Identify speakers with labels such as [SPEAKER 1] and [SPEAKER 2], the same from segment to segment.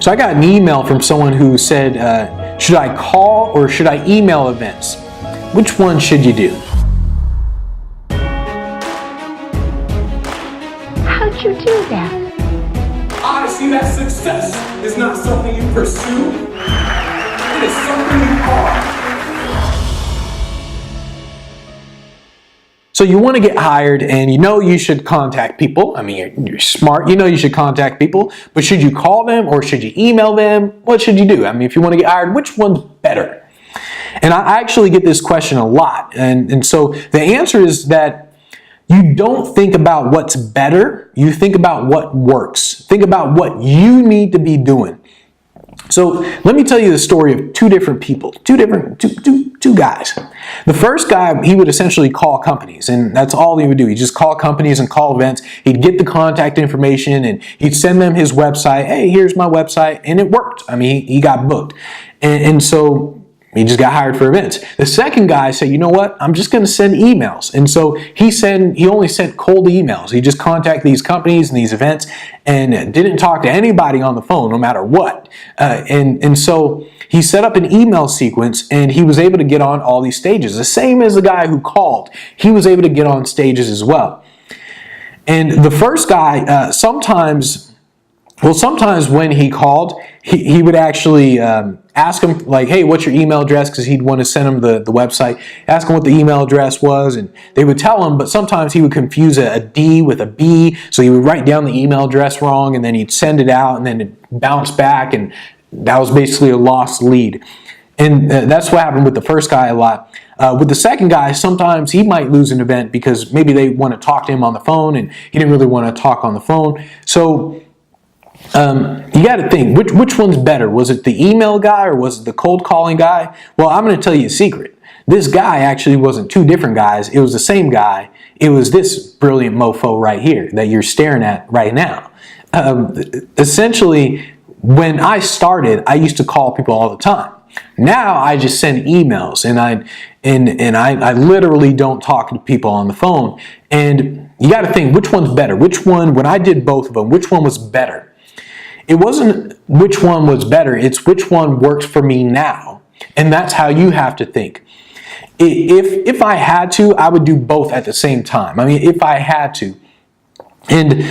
[SPEAKER 1] So I got an email from someone who said, should I call or should I email events? Which one should you do?
[SPEAKER 2] How'd you do that?
[SPEAKER 3] I see that success is not something you pursue. It is something you are.
[SPEAKER 1] So you want to get hired and you know you should contact people. I mean, you're smart, you know you should contact people, but should you call them or should you email them? What should you do? I mean, if you want to get hired, which one's better? And I actually get this question a lot. And so the answer is that you don't think about what's better, you think about what works. Think about what you need to be doing. So let me tell you the story of two different people, two guys. The first guy, he would essentially call companies, and that's all he would do. He'd just call companies and call events. He'd get the contact information and he'd send them his website. Hey, here's my website. And it worked. I mean, he got booked. And so he just got hired for events. The second guy said, you know what? I'm just going to send emails. And so he only sent cold emails. He just contacted these companies and these events and didn't talk to anybody on the phone, no matter what. And so he set up an email sequence and he was able to get on all these stages. The same as the guy who called. He was able to get on stages as well. And the first guy, sometimes when he called, he would actually ask him, like, hey, what's your email address? Because he'd want to send him the website. Ask him what the email address was, and they would tell him, but sometimes he would confuse a D with a B, so he would write down the email address wrong, and then he'd send it out, and then it'd bounce back, and that was basically a lost lead. And that's what happened with the first guy a lot. With the second guy, sometimes he might lose an event because maybe they want to talk to him on the phone, and he didn't really want to talk on the phone. So you got to think, which one's better? Was it the email guy or was it the cold calling guy? Well, I'm going to tell you a secret. This guy actually wasn't two different guys. It was the same guy. It was this brilliant mofo right here that you're staring at right now. Essentially, when I started, I used to call people all the time. Now I just send emails and I literally don't talk to people on the phone. And you got to think, which one's better? Which one, when I did both of them, which one was better? It wasn't which one was better, it's which one works for me now. And that's how you have to think. If I had to, I would do both at the same time. I mean, if I had to. And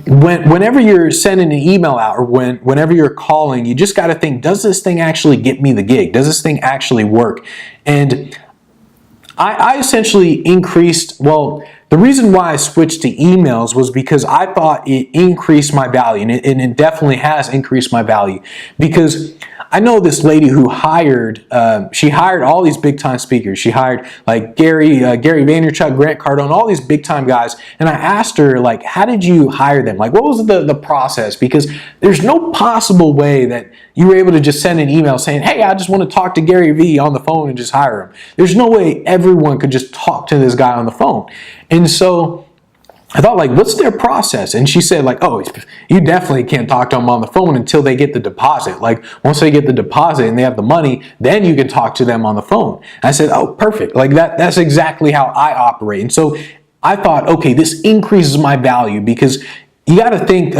[SPEAKER 1] whenever you're sending an email out or whenever you're calling, you just got to think, does this thing actually get me the gig? Does this thing actually work? And I essentially increased, well, the reason why I switched to emails was because I thought it increased my value, and it definitely has increased my value. Because I know this lady who she hired all these big time speakers. She hired like Gary Vaynerchuk, Grant Cardone, all these big time guys. And I asked her, like, how did you hire them? Like, what was the process? Because there's no possible way that you were able to just send an email saying, hey, I just want to talk to Gary Vee on the phone and just hire him. There's no way everyone could just talk to this guy on the phone. And so I thought, like, what's their process? And she said, like, oh, you definitely can't talk to them on the phone until they get the deposit. Like, once they get the deposit and they have the money, then you can talk to them on the phone. And I said, oh, perfect. Like, that's exactly how I operate. And so I thought, okay, this increases my value, because you got to think,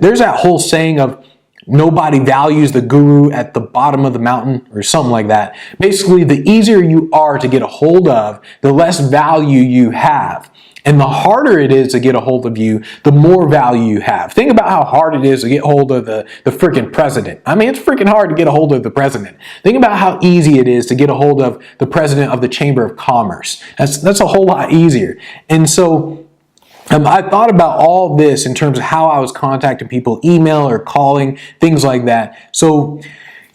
[SPEAKER 1] there's that whole saying of nobody values the guru at the bottom of the mountain, or something like that. Basically, the easier you are to get a hold of, the less value you have. And the harder it is to get a hold of you, the more value you have. Think about how hard it is to get a hold of the freaking president. I mean, it's freaking hard to get a hold of the president. Think about how easy it is to get a hold of the president of the Chamber of Commerce. That's a whole lot easier. And so I thought about all this in terms of how I was contacting people, email or calling, things like that. So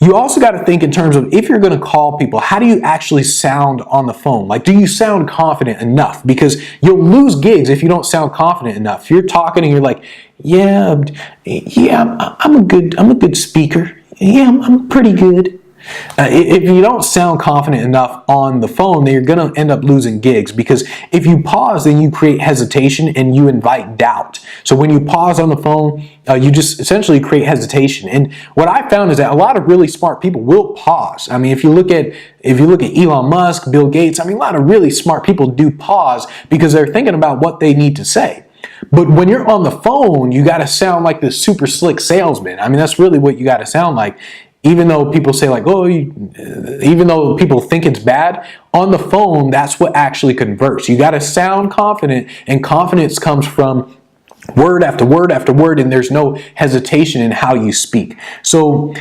[SPEAKER 1] you also got to think in terms of, if you're going to call people, how do you actually sound on the phone? Like, do you sound confident enough? Because you'll lose gigs if you don't sound confident enough. If you're talking and you're like, I'm a good speaker. Yeah, I'm pretty good. If you don't sound confident enough on the phone, then you're going to end up losing gigs, because if you pause, then you create hesitation and you invite doubt. So when you pause on the phone, you just essentially create hesitation. And what I found is that a lot of really smart people will pause. I mean, if you look at Elon Musk, Bill Gates, I mean, a lot of really smart people do pause because they're thinking about what they need to say. But when you're on the phone, you got to sound like the super slick salesman. I mean, that's really what you got to sound like. Even though people say like, oh, even though people think it's bad, on the phone, that's what actually converts. You got to sound confident, and confidence comes from word after word after word, and there's no hesitation in how you speak. So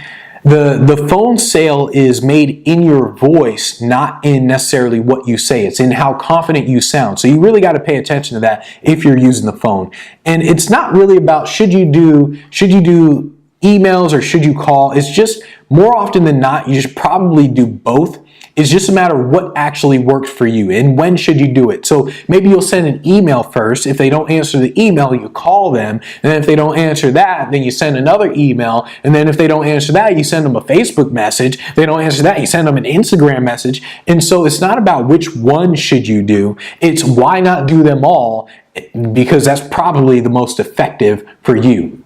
[SPEAKER 1] the phone sale is made in your voice, not in necessarily what you say. It's in how confident you sound. So you really got to pay attention to that if you're using the phone. And it's not really about should you do emails or should you call. It's just more often than not, you should probably do both. It's just a matter of what actually works for you and when should you do it. So maybe you'll send an email first. If they don't answer the email, you call them. And then if they don't answer that, then you send another email. And then if they don't answer that, you send them a Facebook message. If they don't answer that, you send them an Instagram message. And so it's not about which one should you do. It's why not do them all, because that's probably the most effective for you.